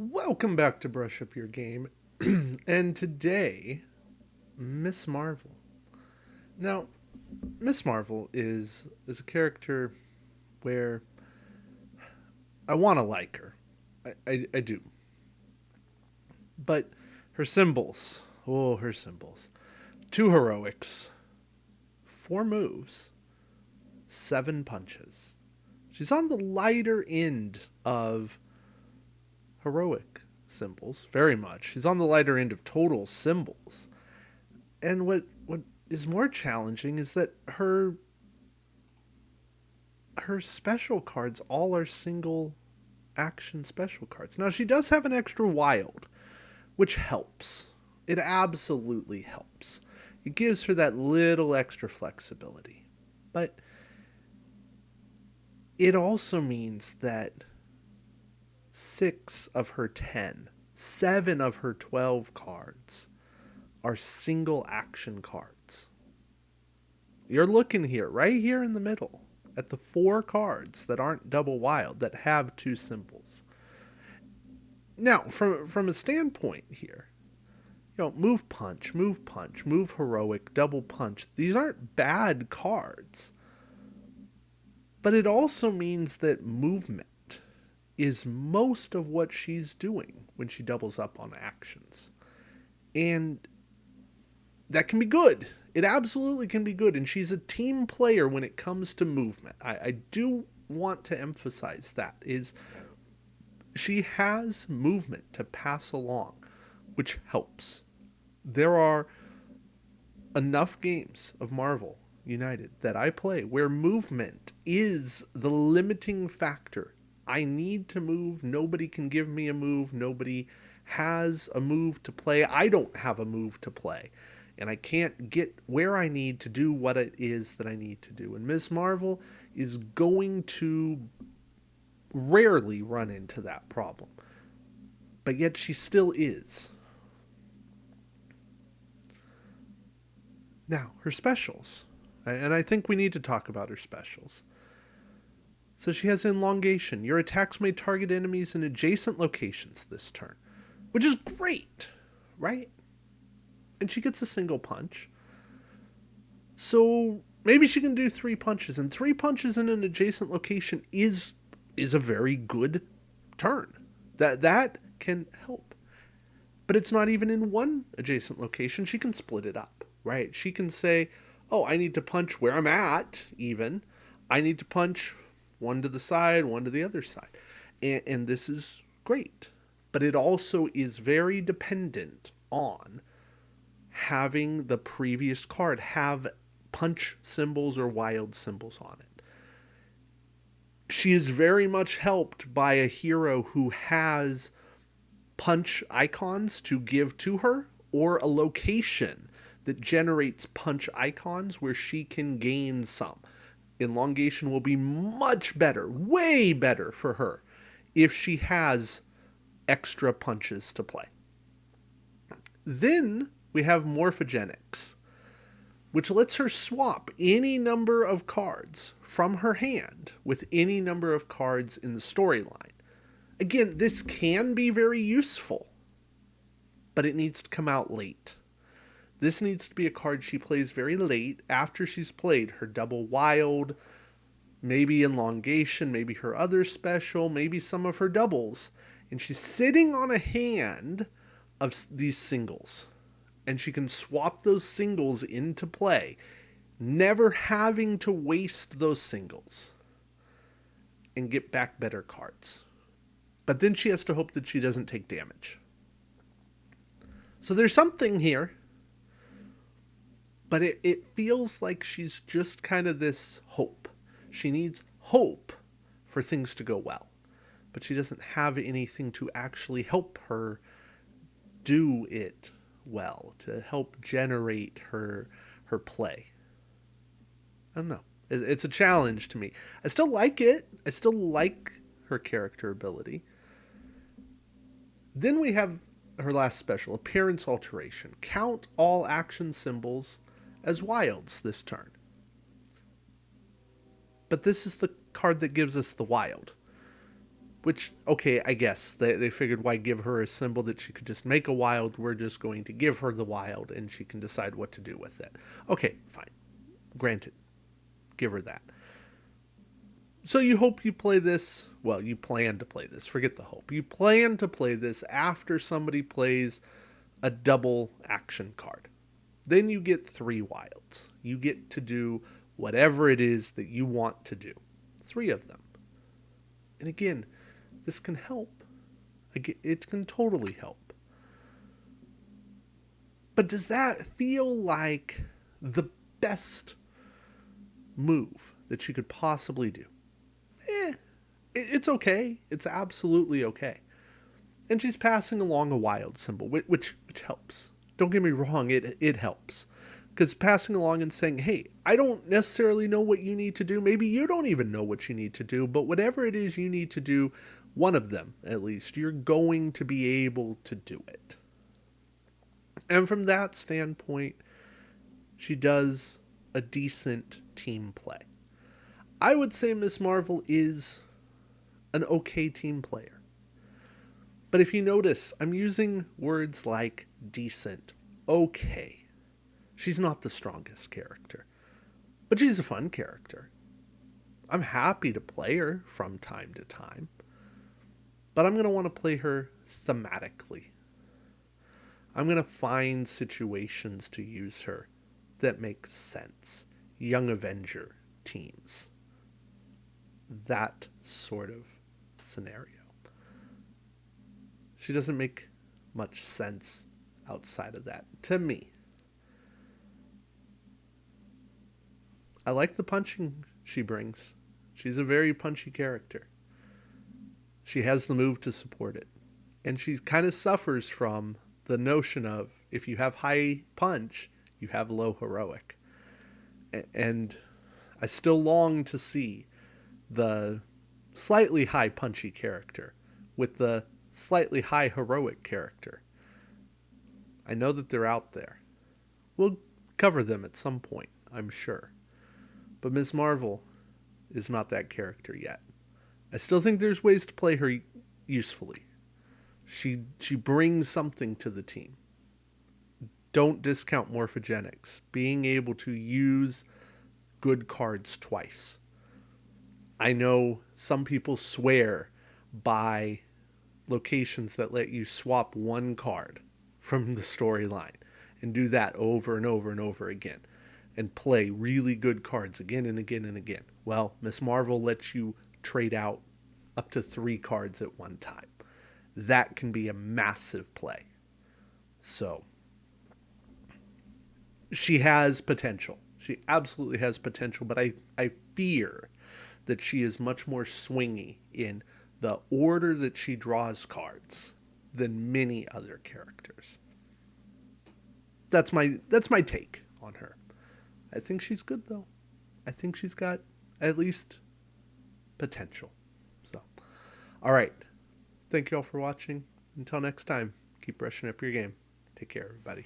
Welcome back to Brush Up Your Game. And today, Miss Marvel. Now, Miss Marvel is a character where I want to like her. I do. But her symbols. Oh, her symbols. Two heroics, four moves, seven punches. She's on the lighter end of heroic symbols, very much. She's on the lighter end of total symbols. And what is more challenging is that her special cards all are single action special cards. Now she does have an extra wild, which helps. It absolutely helps. It gives her that little extra flexibility. But it also means that 6 of her 10, 7 of her 12 cards are single action cards. You're looking here, right here in the middle, at the 4 cards that aren't double wild, that have 2 symbols. Now, from a standpoint here, move punch, move heroic, double punch. These aren't bad cards. But it also means that movement is most of what she's doing when she doubles up on actions. And that can be good. It absolutely can be good. And she's a team player when it comes to movement. I do want to emphasize that is she has movement to pass along, which helps. There are enough games of Marvel United that I play where movement is the limiting factor. I need to move. Nobody can give me a move. Nobody has a move to play. I don't have a move to play. And I can't get where I need to do what it is that I need to do. And Ms. Marvel is going to rarely run into that problem. But yet she still is. Now, her specials. And I think we need to talk about her specials. So she has elongation. Your attacks may target enemies in adjacent locations this turn, which is great, right? And she gets a single punch. So maybe she can do 3 punches, and 3 punches in an adjacent location is a very good turn. That can help. But it's not even in one adjacent location. She can split it up, right? She can say, oh, I need to punch where I'm at, even. I need to punch one to the side, one to the other side. And this is great. But it also is very dependent on having the previous card have punch symbols or wild symbols on it. She is very much helped by a hero who has punch icons to give to her, or a location that generates punch icons where she can gain some. Elongation will be much better, way better for her if she has extra punches to play. Then we have Morphogenics, which lets her swap any number of cards from her hand with any number of cards in the storyline. Again, this can be very useful, but it needs to come out late. This needs to be a card she plays very late after she's played her double wild, maybe elongation, maybe her other special, maybe some of her doubles. And she's sitting on a hand of these singles. And she can swap those singles into play, never having to waste those singles and get back better cards. But then she has to hope that she doesn't take damage. So there's something here, but it feels like she's just kind of this hope. She needs hope for things to go well, but she doesn't have anything to actually help her do it well, to help generate her play. I don't know. It's a challenge to me. I still like it. I still like her character ability. Then we have her last special, Appearance Alteration. Count all action symbols as wilds this turn. But this is the card that gives us the wild. Which, okay, I guess they figured why give her a symbol that she could just make a wild. We're just going to give her the wild and she can decide what to do with it. Okay, fine. Granted. Give her that. So you hope you play this. Well, you plan to play this. Forget the hope. You plan to play this after somebody plays a double action card. Then you get 3 wilds. You get to do whatever it is that you want to do. 3 of them. And again, this can help. It can totally help. But does that feel like the best move that you could possibly do? It's okay. It's absolutely okay. And she's passing along a wild symbol, which helps. Don't get me wrong, it helps. Because passing along and saying, hey, I don't necessarily know what you need to do. Maybe you don't even know what you need to do, but whatever it is you need to do, one of them at least, you're going to be able to do it. And from that standpoint, she does a decent team play. I would say Miss Marvel is an okay team player. But if you notice, I'm using words like decent, okay. She's not the strongest character, but she's a fun character. I'm happy to play her from time to time, but I'm going to want to play her thematically. I'm going to find situations to use her that make sense. Young Avenger teams. That sort of scenario. She doesn't make much sense outside of that, to me. I like the punching she brings. She's a very punchy character. She has the move to support it. And she kind of suffers from the notion of if you have high punch, you have low heroic. And I still long to see the slightly high punchy character with the slightly high heroic character. I know that they're out there. We'll cover them at some point, I'm sure. But Ms. Marvel is not that character yet. I still think there's ways to play her usefully. She brings something to the team. Don't discount Morphogenics. Being able to use good cards twice. I know some people swear by locations that let you swap one card from the storyline and do that over and over and over again and play really good cards again and again and again. Well, Miss Marvel lets you trade out up to 3 cards at one time. That can be a massive play. So, she has potential. She absolutely has potential, but I fear that she is much more swingy in the order that she draws cards than many other characters. That's my take on her. I think she's good though. I think she's got at least potential. So, all right. Thank you all for watching. Until next time, keep brushing up your game. Take care, everybody.